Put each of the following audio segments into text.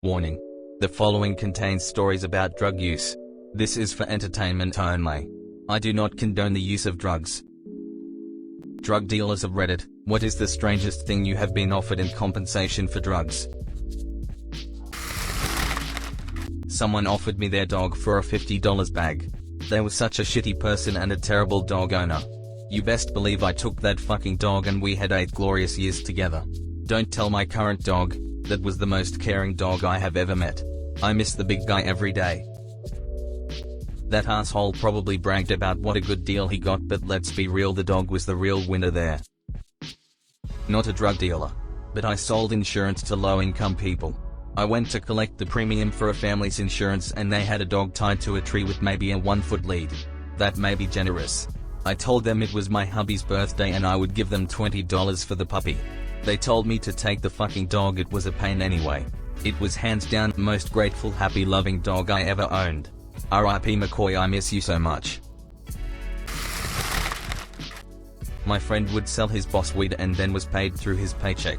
Warning. The following contains stories about drug use. This is for entertainment only. I do not condone the use of drugs. Drug dealers of Reddit, what is the strangest thing you have been offered in compensation for drugs? Someone offered me their dog for a $50 bag. They were such a shitty person and a terrible dog owner. You best believe I took that fucking dog and we had 8 glorious years together. Don't tell my current dog. That was the most caring dog I have ever met. I miss the big guy every day. That asshole probably bragged about what a good deal he got, but let's be real, the dog was the real winner there. Not a drug dealer. But I sold insurance to low-income people. I went to collect the premium for a family's insurance and they had a dog tied to a tree with maybe a 1-foot lead. That may be generous. I told them it was my hubby's birthday and I would give them $20 for the puppy. They told me to take the fucking dog, it was a pain anyway. It was hands down the most grateful, happy, loving dog I ever owned. R.I.P. McCoy, I miss you so much. My friend would sell his boss weed and then was paid through his paycheck.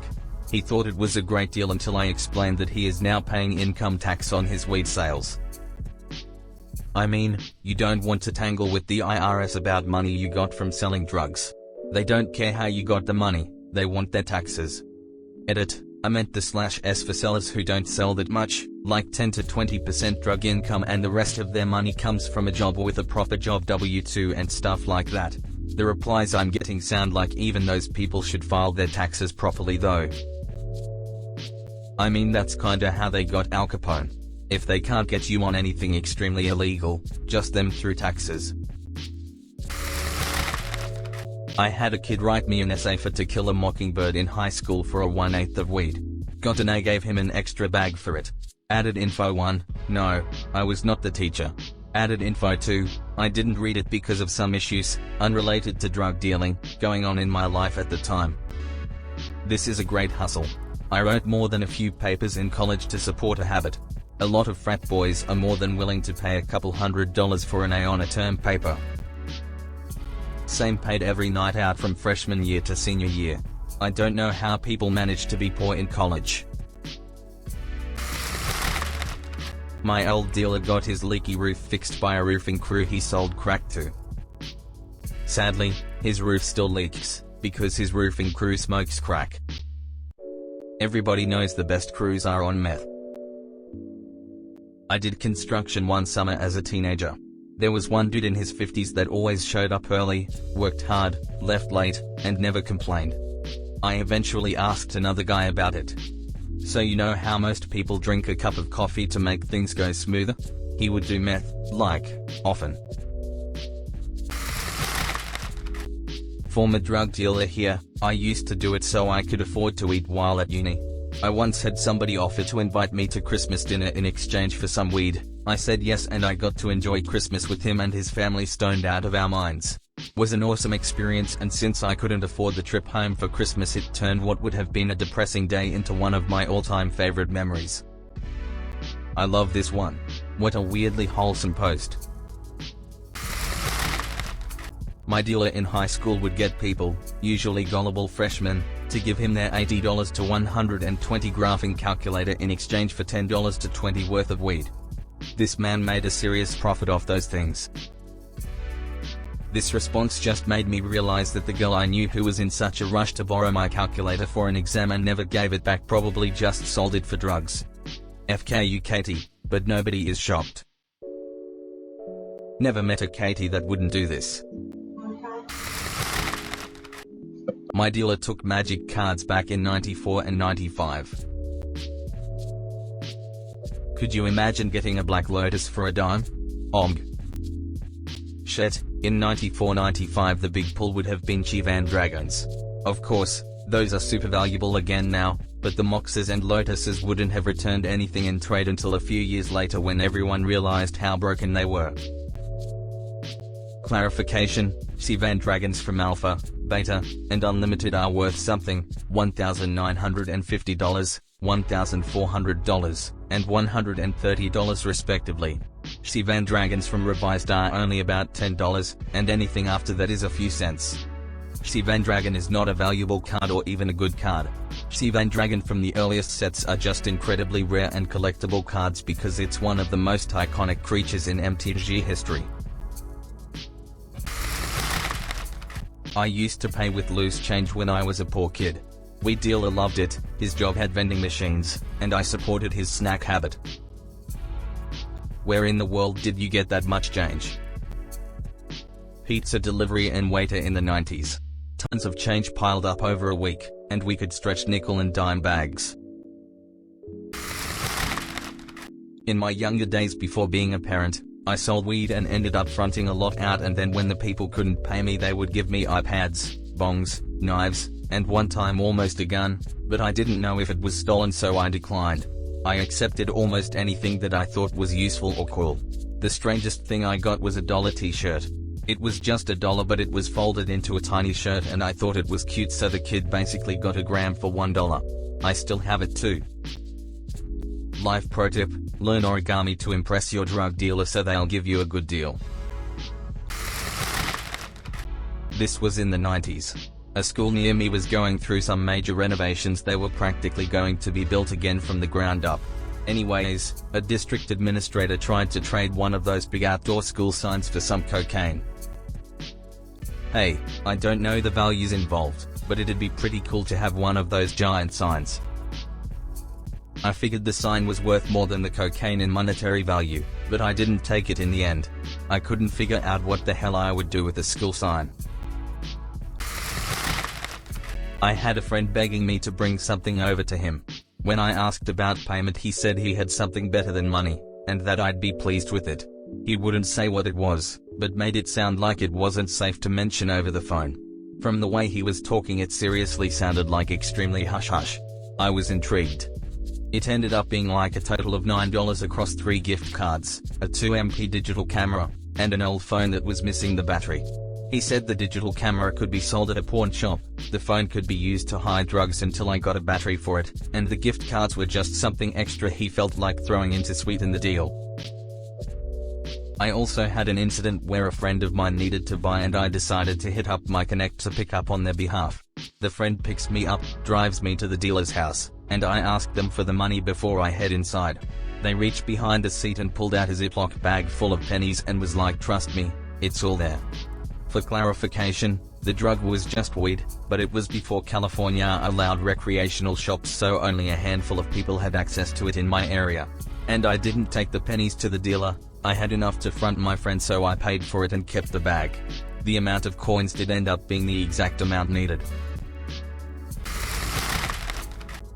He thought it was a great deal until I explained that he is now paying income tax on his weed sales. I mean, you don't want to tangle with the IRS about money you got from selling drugs. They don't care how you got the money. They want their taxes. Edit, I meant the /s for sellers who don't sell that much, like 10 to 20% drug income and the rest of their money comes from a job with a proper job, W-2 and stuff like that. The replies I'm getting sound like even those people should file their taxes properly though. I mean, that's kinda how they got Al Capone. If they can't get you on anything extremely illegal, just them through taxes. I had a kid write me an essay for To Kill a Mockingbird in high school for a 1/8 of weed. Got an A, gave him an extra bag for it. Added info 1, no, I was not the teacher. Added info 2, I didn't read it because of some issues, unrelated to drug dealing, going on in my life at the time. This is a great hustle. I wrote more than a few papers in college to support a habit. A lot of frat boys are more than willing to pay a couple $100 for an A on a term paper. Same paid every night out from freshman year to senior year. I don't know how people manage to be poor in college. My old dealer got his leaky roof fixed by a roofing crew he sold crack to. Sadly, his roof still leaks, because his roofing crew smokes crack. Everybody knows the best crews are on meth. I did construction one summer as a teenager. There was one dude in his 50s that always showed up early, worked hard, left late, and never complained. I eventually asked another guy about it. So you know how most people drink a cup of coffee to make things go smoother? He would do meth, like, often. Former drug dealer here, I used to do it so I could afford to eat while at uni. I once had somebody offer to invite me to Christmas dinner in exchange for some weed. I said yes and I got to enjoy Christmas with him and his family stoned out of our minds. Was an awesome experience, and since I couldn't afford the trip home for Christmas, it turned what would have been a depressing day into one of my all-time favorite memories. I love this one. What a weirdly wholesome post. My dealer in high school would get people, usually gullible freshmen, to give him their $80 to 120 graphing calculator in exchange for $10 to $20 worth of weed. This man made a serious profit off those things. This response just made me realize that the girl I knew who was in such a rush to borrow my calculator for an exam and never gave it back probably just sold it for drugs. FKU Katie, but nobody is shocked. Never met a Katie that wouldn't do this. My dealer took magic cards back in '94 and '95. Could you imagine getting a Black Lotus for a dime? Shit, in '94-95 the big pull would have been Chivan Dragons. Of course, those are super valuable again now, but the Moxes and Lotuses wouldn't have returned anything in trade until a few years later when everyone realized how broken they were. Clarification, Chivan Dragons from Alpha, Beta, and Unlimited are worth something, $1,950, $1,400, and $130 respectively. Chivan Dragons from Revised are only about $10, and anything after that is a few cents. Dragon is not a valuable card or even a good card. Dragon from the earliest sets are just incredibly rare and collectible cards because it's one of the most iconic creatures in MTG history. I used to pay with loose change when I was a poor kid. We dealer loved it, his job had vending machines, and I supported his snack habit. Where in the world did you get that much change? Pizza delivery and waiter in the 90s. Tons of change piled up over a week, and we could stretch nickel and dime bags. In my younger days before being a parent, I sold weed and ended up fronting a lot out, and then when the people couldn't pay me they would give me iPads, bongs, knives, and one time almost a gun, but I didn't know if it was stolen so I declined. I accepted almost anything that I thought was useful or cool. The strangest thing I got was a $1 t-shirt. It was just $1 but it was folded into a tiny shirt and I thought it was cute, so the kid basically got a gram for $1. I still have it too. Life pro tip: learn origami to impress your drug dealer so they'll give you a good deal. This was in the 90s. A school near me was going through some major renovations. They were practically going to be built again from the ground up. Anyways, a district administrator tried to trade one of those big outdoor school signs for some cocaine. Hey, I don't know the values involved, but it'd be pretty cool to have one of those giant signs. I figured the sign was worth more than the cocaine in monetary value, but I didn't take it in the end. I couldn't figure out what the hell I would do with a school sign. I had a friend begging me to bring something over to him. When I asked about payment he said he had something better than money, and that I'd be pleased with it. He wouldn't say what it was, but made it sound like it wasn't safe to mention over the phone. From the way he was talking it seriously sounded like extremely hush-hush. I was intrigued. It ended up being like a total of $9 across 3 gift cards, a 2MP digital camera, and an old phone that was missing the battery. He said the digital camera could be sold at a pawn shop, the phone could be used to hide drugs until I got a battery for it, and the gift cards were just something extra he felt like throwing in to sweeten the deal. I also had an incident where a friend of mine needed to buy and I decided to hit up my Connect to pick up on their behalf. The friend picks me up, drives me to the dealer's house, and I ask them for the money before I head inside. They reached behind the seat and pulled out a Ziploc bag full of pennies and was like, "Trust me, it's all there." For clarification, the drug was just weed, but it was before California allowed recreational shops, so only a handful of people had access to it in my area. And I didn't take the pennies to the dealer. I had enough to front my friend, so I paid for it and kept the bag. The amount of coins did end up being the exact amount needed.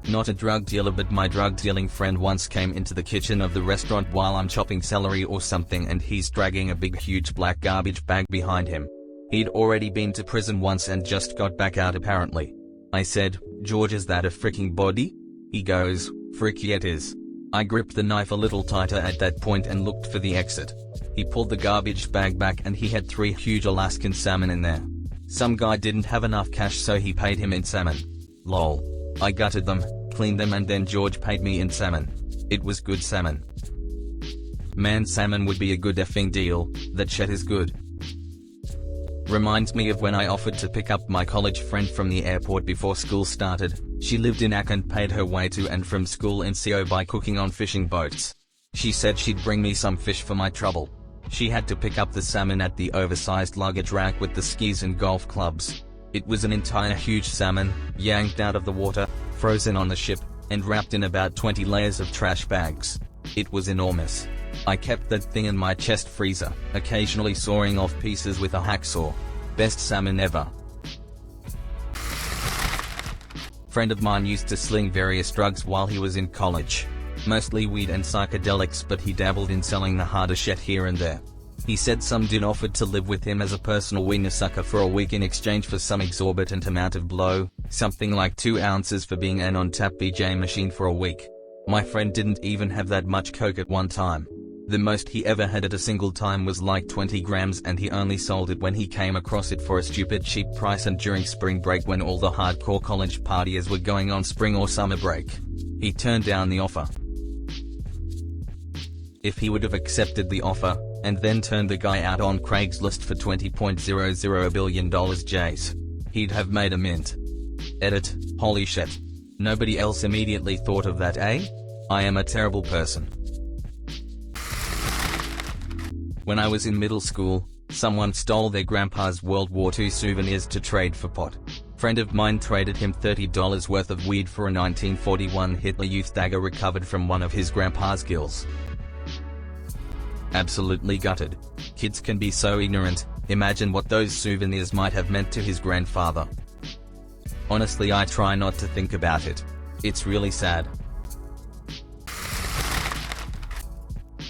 Not a drug dealer, but my drug dealing friend once came into the kitchen of the restaurant while I'm chopping celery or something, and he's dragging a big huge black garbage bag behind him. He'd already been to prison once and just got back out apparently. I said, "George, is that a freaking body?" He goes, "Frick yeah it is." I gripped the knife a little tighter at that point and looked for the exit. He pulled the garbage bag back and he had 3 huge Alaskan salmon in there. Some guy didn't have enough cash, so he paid him in salmon. Lol. I gutted them, cleaned them, and then George paid me in salmon. It was good salmon. Man, salmon would be a good effing deal. That shit is good. Reminds me of when I offered to pick up my college friend from the airport before school started. She lived in Ak and paid her way to and from school in CO by cooking on fishing boats. She said she'd bring me some fish for my trouble. She had to pick up the salmon at the oversized luggage rack with the skis and golf clubs. It was an entire huge salmon, yanked out of the water, frozen on the ship, and wrapped in about 20 layers of trash bags. It was enormous. I kept that thing in my chest freezer, occasionally sawing off pieces with a hacksaw. Best salmon ever. Friend of mine used to sling various drugs while he was in college. Mostly weed and psychedelics, but he dabbled in selling the harder shit here and there. He said some dude offered to live with him as a personal wiener sucker for a week in exchange for some exorbitant amount of blow, something like 2 ounces for being an on-tap BJ machine for a week. My friend didn't even have that much coke at one time. The most he ever had at a single time was like 20 grams, and he only sold it when he came across it for a stupid cheap price and during spring break when all the hardcore college partiers were going on spring or summer break. He turned down the offer. If he would have accepted the offer, and then turned the guy out on Craigslist for $20.00 billion Jays, He'd have made a mint. Edit, holy shit. Nobody else immediately thought of that, eh? I am a terrible person. When I was in middle school, someone stole their grandpa's World War II souvenirs to trade for pot. Friend of mine traded him $30 worth of weed for a 1941 Hitler Youth dagger recovered from one of his grandpa's gills. Absolutely gutted. Kids can be so ignorant. Imagine what those souvenirs might have meant to his grandfather. Honestly, I try not to think about it. It's really sad.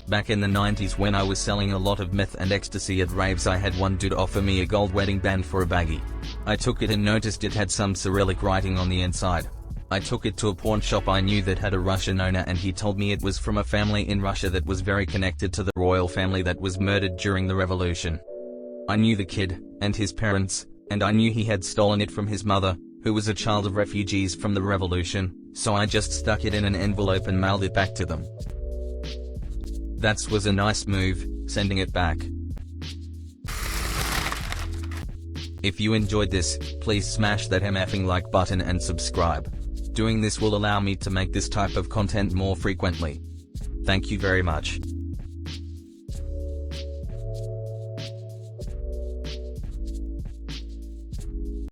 Back in the 90s when I was selling a lot of meth and ecstasy at raves, I had one dude offer me a gold wedding band for a baggie. I took it and noticed it had some Cyrillic writing on the inside. I took it to a pawn shop I knew that had a Russian owner, and he told me it was from a family in Russia that was very connected to the royal family that was murdered during the revolution. I knew the kid, and his parents, and I knew he had stolen it from his mother, who was a child of refugees from the revolution, so I just stuck it in an envelope and mailed it back to them. That was a nice move, sending it back. If you enjoyed this, please smash that MFing like button and subscribe. Doing this will allow me to make this type of content more frequently. Thank you very much.